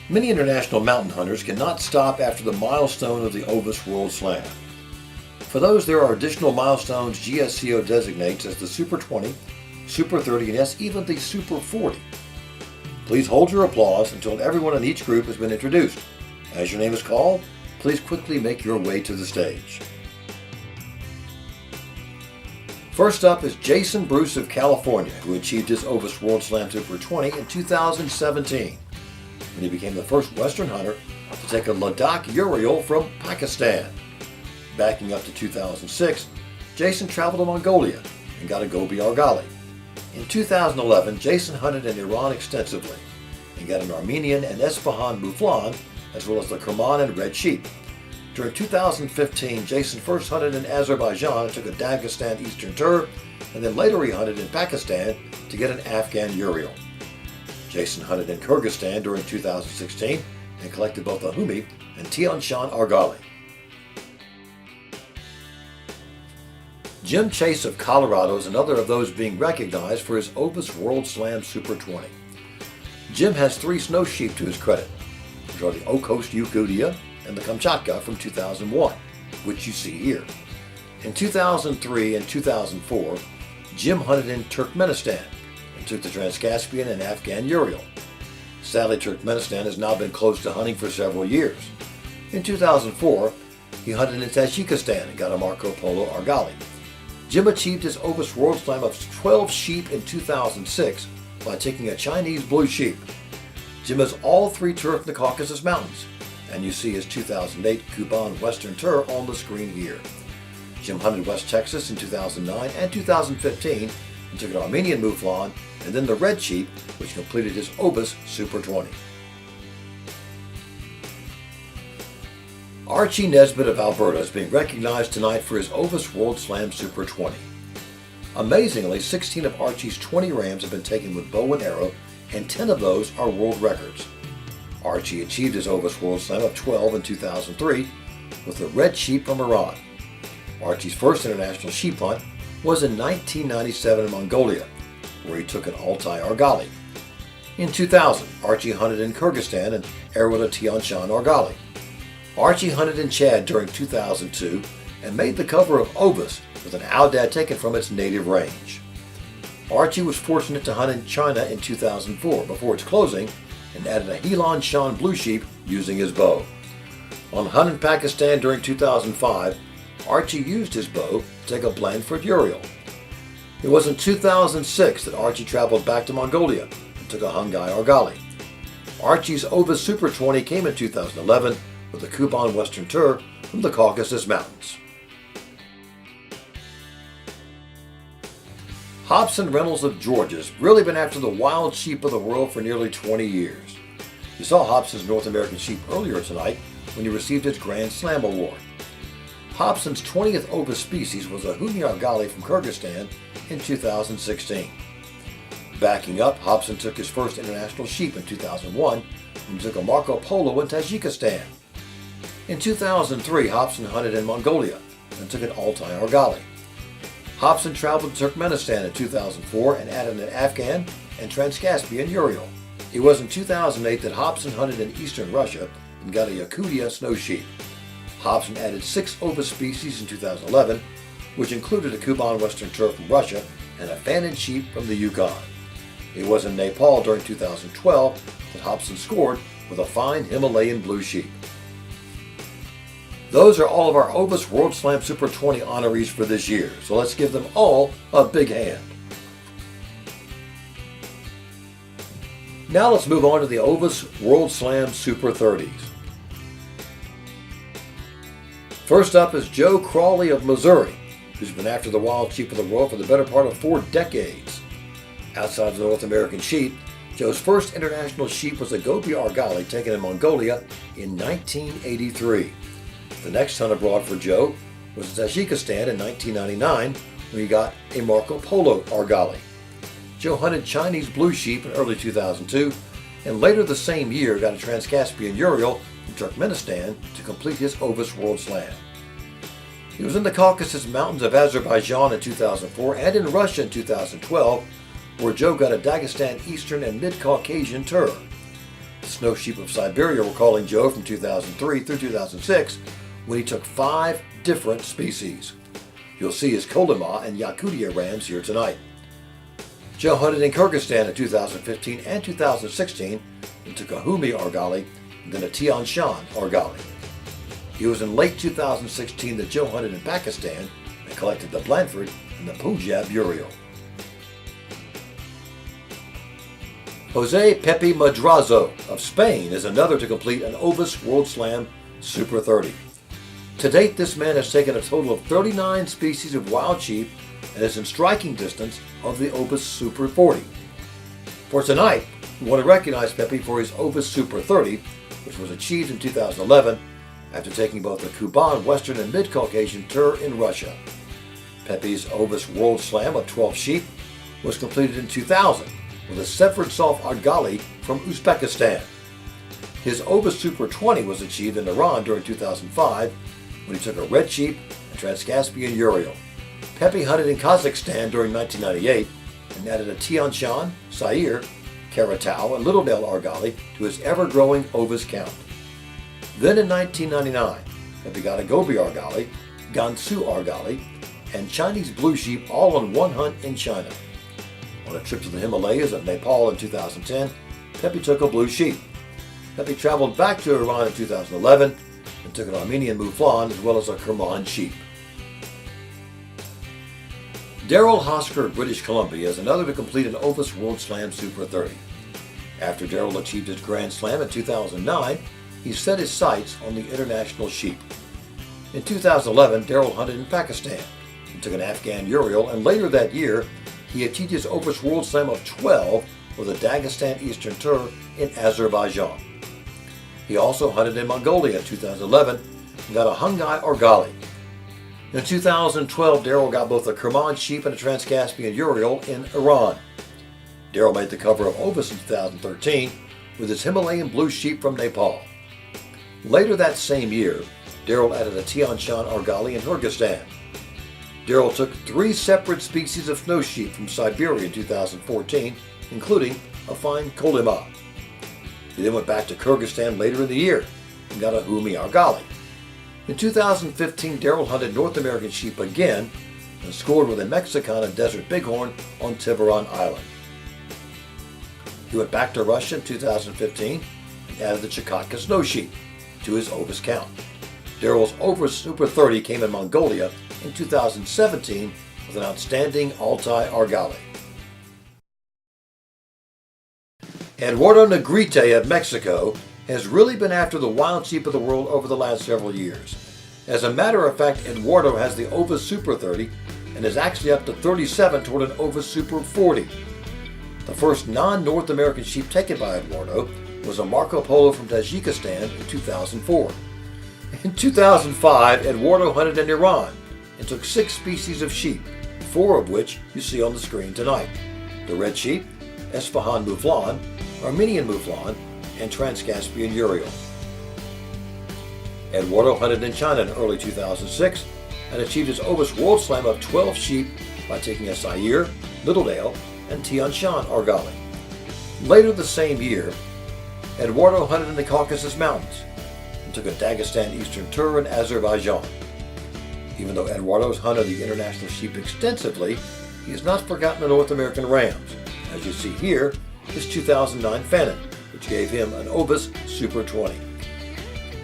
Many international mountain hunters cannot stop after the milestone of the Ovis World Slam. For those, there are additional milestones GSCO designates as the Super 20, Super 30, and yes, even the Super 40. Please hold your applause until everyone in each group has been introduced. As your name is called, please quickly make your way to the stage. First up is Jason Bruce of California, who achieved his Ovis World Slam Super 20 in 2017, when he became the first Western hunter to take a Ladakh Uriel from Pakistan. Backing up to 2006, Jason traveled to Mongolia and got a Gobi Argali. In 2011, Jason hunted in Iran extensively and got an Armenian and Esfahan Mouflon, as well as the Kerman and Red Sheep. During 2015, Jason first hunted in Azerbaijan and took a Dagestan Eastern Tur, and then later he hunted in Pakistan to get an Afghan Uriel. Jason hunted in Kyrgyzstan during 2016 and collected both a Humi and Tian Shan Argali. Jim Chase of Colorado is another of those being recognized for his Ovis World Slam Super 20. Jim has 3 snow sheep to his credit, which are the Okhotsk Yakutia and the Kamchatka from 2001, which you see here. In 2003 and 2004, Jim hunted in Turkmenistan and took the Trans-Caspian and Afghan Uriel. Sadly, Turkmenistan has now been closed to hunting for several years. In 2004, he hunted in Tajikistan and got a Marco Polo Argali. Jim achieved his Ovis World Slam of 12 sheep in 2006 by taking a Chinese blue sheep. Jim has all 3 Tur from the Caucasus Mountains, and you see his 2008 Kuban Western Tur on the screen here. Jim hunted West Texas in 2009 and 2015 and took an Armenian Mouflon and then the Red Sheep, which completed his Ovis Super 20. Archie Nesbitt of Alberta is being recognized tonight for his Ovis World Slam Super 20. Amazingly, 16 of Archie's 20 rams have been taken with bow and arrow, and 10 of those are world records. Archie achieved his Ovis World Slam of 12 in 2003 with the Red Sheep from Iran. Archie's first international sheep hunt was in 1997 in Mongolia, where he took an Altai Argali. In 2000, Archie hunted in Kyrgyzstan and arrowed a Tian Shan Argali. Archie hunted in Chad during 2002 and made the cover of Ovis with an Aoudad taken from its native range. Archie was fortunate to hunt in China in 2004 before its closing and added a Helan Shan blue sheep using his bow. On hunt in Pakistan during 2005, Archie used his bow to take a Blandford Uriel. It was in 2006 that Archie traveled back to Mongolia and took a Hungai Argali. Archie's Ovis Super 20 came in 2011 with the Kuban Western Tur from the Caucasus Mountains. Hobson Reynolds of Georgia has really been after the wild sheep of the world for nearly 20 years. You saw Hobson's North American sheep earlier tonight when he received his Grand Slam award. Hobson's 20th Ovis species was a Humi Argali from Kyrgyzstan in 2016. Backing up, Hobson took his first international sheep in 2001 and took a Marco Polo in Tajikistan. In 2003, Hobson hunted in Mongolia and took an Altai Argali. Hobson traveled to Turkmenistan in 2004 and added an Afghan and Trans-Caspian Uriel. It was in 2008 that Hobson hunted in eastern Russia and got a Yakutia snow sheep. Hobson added 6 Ovis species in 2011, which included a Kuban Western Tur from Russia and a Fannin sheep from the Yukon. It was in Nepal during 2012 that Hobson scored with a fine Himalayan blue sheep. Those are all of our Ovis World Slam Super 20 honorees for this year, so let's give them all a big hand. Now let's move on to the Ovis World Slam Super 30s. First up is Joe Crawley of Missouri, who's been after the wild sheep of the world for the better part of 4 decades. Outside of the North American sheep, Joe's first international sheep was a Gobi Argali taken in Mongolia in 1983. The next hunt abroad for Joe was in Tajikistan in 1999 when he got a Marco Polo Argali. Joe hunted Chinese blue sheep in early 2002 and later the same year got a Trans-Caspian Uriel from Turkmenistan to complete his Ovis World Slam. He was in the Caucasus Mountains of Azerbaijan in 2004 and in Russia in 2012, where Joe got a Dagestan Eastern and Mid-Caucasian Tur. The snow sheep of Siberia were calling Joe from 2003 through 2006 when he took 5 different species. You'll see his Kolyma and Yakutia rams here tonight. Joe hunted in Kyrgyzstan in 2015 and 2016 and took a Humi Argali and then a Tian Shan Argali. It was in late 2016 that Joe hunted in Pakistan and collected the Blanford and the Punjab Uriel. Jose Pepe Madrazo of Spain is another to complete an Ovis World Slam Super 30. To date, this man has taken a total of 39 species of wild sheep and is in striking distance of the Ovis Super 40. For tonight, we want to recognize Pepe for his Ovis Super 30, which was achieved in 2011 after taking both the Kuban Western and Mid-Caucasian Tour in Russia. Pepe's Ovis World Slam of 12 sheep was completed in 2000 with a Severdtsov Argali from Uzbekistan. His Ovis Super 20 was achieved in Iran during 2005 when he took a red sheep and Transcaspian Uriel. Pepe hunted in Kazakhstan during 1998 and added a Tian Shan, Sair, Karatau, and Little Nail Argali to his ever-growing Ovis count. Then in 1999, Pepe got a Gobi Argali, Gansu Argali, and Chinese blue sheep all on one hunt in China. On a trip to the Himalayas of Nepal in 2010, Pepe took a blue sheep. Pepe traveled back to Iran in 2011 and took an Armenian Mouflon as well as a Kerman sheep. Darryl Hosford, British Columbia, is another to complete an Ovis World Slam Super 30. After Darryl achieved his Grand Slam in 2009, he set his sights on the international sheep. In 2011, Darryl hunted in Pakistan and took an Afghan Uriel, and later that year, he achieved his Ovis World Slam of 12 with a Dagestan Eastern Tour in Azerbaijan. He also hunted in Mongolia in 2011 and got a Hungai Argali. In 2012, Darryl got both a Kerman sheep and a Transcaspian Uriel in Iran. Darryl made the cover of Ovis in 2013 with his Himalayan blue sheep from Nepal. Later that same year, Darryl added a Tian Shan Argali in Kyrgyzstan. Darryl took 3 separate species of snow sheep from Siberia in 2014, including a fine Kolyma. He then went back to Kyrgyzstan later in the year and got a Humi Argali. In 2015, Darryl hunted North American sheep again and scored with a Mexican and Desert Bighorn on Tiburon Island. He went back to Russia in 2015 and added the Chukotka snow sheep to his Ovis count. Darryl's Ovis Super 30 came in Mongolia in 2017 with an outstanding Altai Argali. Eduardo Negrete of Mexico has really been after the wild sheep of the world over the last several years. As a matter of fact, Eduardo has the Ovis Super 30 and is actually up to 37 toward an Ovis Super 40. The first non-North American sheep taken by Eduardo was a Marco Polo from Tajikistan in 2004. In 2005, Eduardo hunted in Iran and took 6 species of sheep, 4 of which you see on the screen tonight: the red sheep, Esfahan Mouflon, Armenian Mouflon, and Transcaspian Uriel. Eduardo hunted in China in early 2006 and achieved his Ovis World Slam of 12 sheep by taking a Sair, Littledale, and Tian Shan Argali. Later the same year, Eduardo hunted in the Caucasus Mountains and took a Dagestan Eastern Tour in Azerbaijan. Even though Eduardo's hunted the international sheep extensively, he has not forgotten the North American rams. As you see here, his 2009 Fanon, which gave him an Ovis Super 20.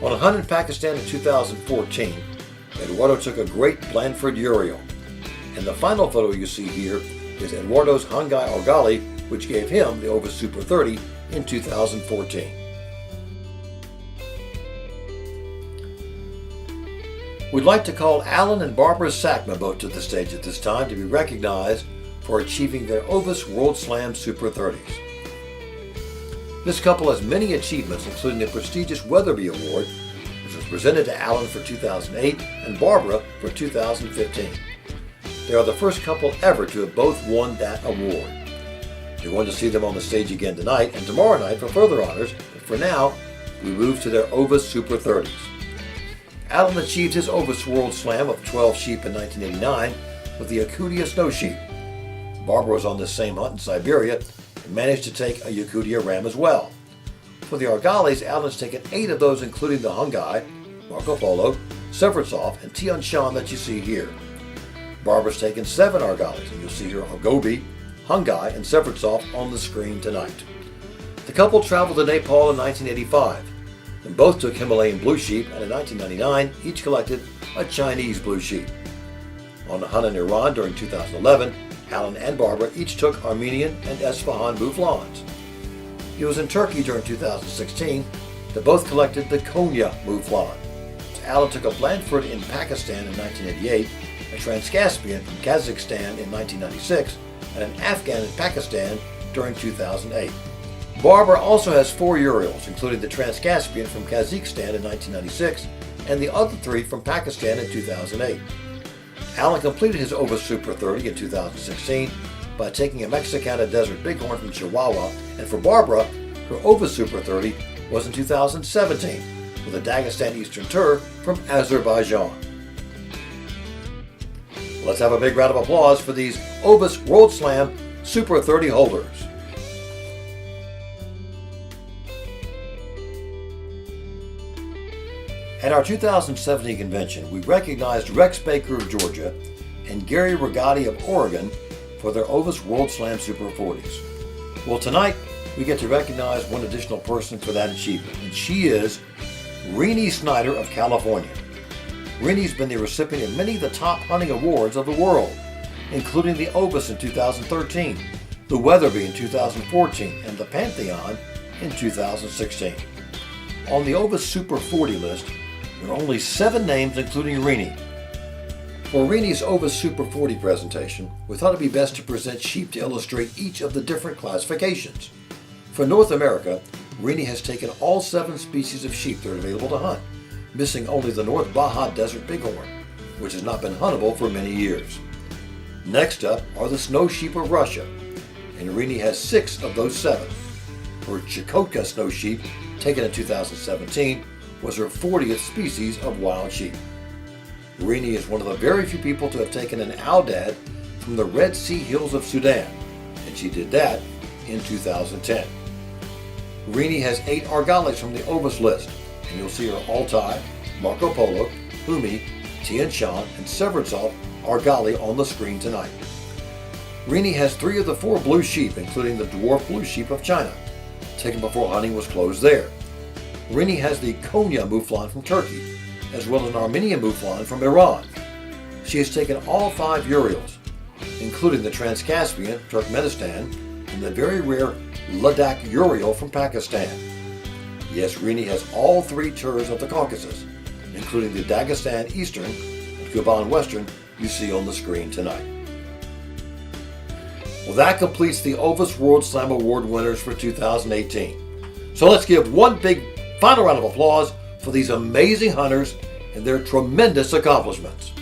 On a hunt in Pakistan in 2014, Eduardo took a great Blanford Uriel. And the final photo you see here is Eduardo's Hungai Argali, which gave him the Ovis Super 30 in 2014. We'd like to call Alan and Barbara Sackma both to the stage at this time to be recognized for achieving their Ovis World Slam Super 30s. This couple has many achievements, including the prestigious Weatherby Award, which was presented to Alan for 2008 and Barbara for 2015. They are the first couple ever to have both won that award. You're going to see them on the stage again tonight and tomorrow night for further honors, but for now, we move to their Ovis Super 30s. Alan achieved his Ovis World Slam of 12 sheep in 1989 with the Yakutia snow sheep. Barbara was on this same hunt in Siberia and managed to take a Yakutia ram as well. For the Argalis, Alan's taken 8 of those, including the Hungai, Marco Polo, Seversov, and Tian Shan that you see here. Barbara's taken 7 Argalis, and you'll see here Argobi, Hungai, and Seversov on the screen tonight. The couple traveled to Nepal in 1985, and both took Himalayan blue sheep, and in 1999, each collected a Chinese blue sheep. On the hunt in Iran during 2011, Alan and Barbara each took Armenian and Esfahan mouflons. It was in Turkey during 2016 that both collected the Konya mouflon. Alan took a Blandford in Pakistan in 1988, a Transcaspian from Kazakhstan in 1996, and an Afghan in Pakistan during 2008. Barbara also has 4 Uriels, including the Transcaspian from Kazakhstan in 1996 and the other 3 from Pakistan in 2008. Alan completed his Ovis Super 30 in 2016 by taking a Mexicana Desert Bighorn from Chihuahua, and for Barbara, her Ovis Super 30 was in 2017 with a Dagestan Eastern Tur from Azerbaijan. Let's have a big round of applause for these Ovis World Slam Super 30 holders. At our 2017 convention, we recognized Rex Baker of Georgia and Gary Rigatti of Oregon for their Ovis World Slam Super 40s. Well, tonight we get to recognize one additional person for that achievement, and she is Rini Snider of California. Rini's been the recipient of many of the top hunting awards of the world, including the Ovis in 2013, the Weatherby in 2014, and the Pantheon in 2016. On the Ovis Super 40 list, there are only 7 names, including Rini. For Rini's Ovis Super 40 presentation, we thought it'd be best to present sheep to illustrate each of the different classifications. For North America, Rini has taken all 7 species of sheep that are available to hunt, missing only the North Baja Desert Bighorn, which has not been huntable for many years. Next up are the snow sheep of Russia, and Rini has 6 of those 7. Her Chukotka snow sheep, taken in 2017, was her 40th species of wild sheep. Rini is one of the very few people to have taken an Aoudad from the Red Sea Hills of Sudan, and she did that in 2010. Rini has 8 Argalis from the Ovis list, and you'll see her Altai, Marco Polo, Humi, Tian Shan, and Seversov Argali on the screen tonight. Rini has 3 of the 4 blue sheep, including the dwarf blue sheep of China, taken before hunting was closed there. Rini has the Konya mouflon from Turkey, as well as an Armenian mouflon from Iran. She has taken all 5 Uriels, including the Transcaspian, Turkmenistan, and the very rare Ladakh Uriel from Pakistan. Yes, Rini has all 3 Turs of the Caucasus, including the Dagestan Eastern and Kuban Western you see on the screen tonight. Well, that completes the Ovis World Slam Award winners for 2018. So let's give one big final round of applause for these amazing hunters and their tremendous accomplishments.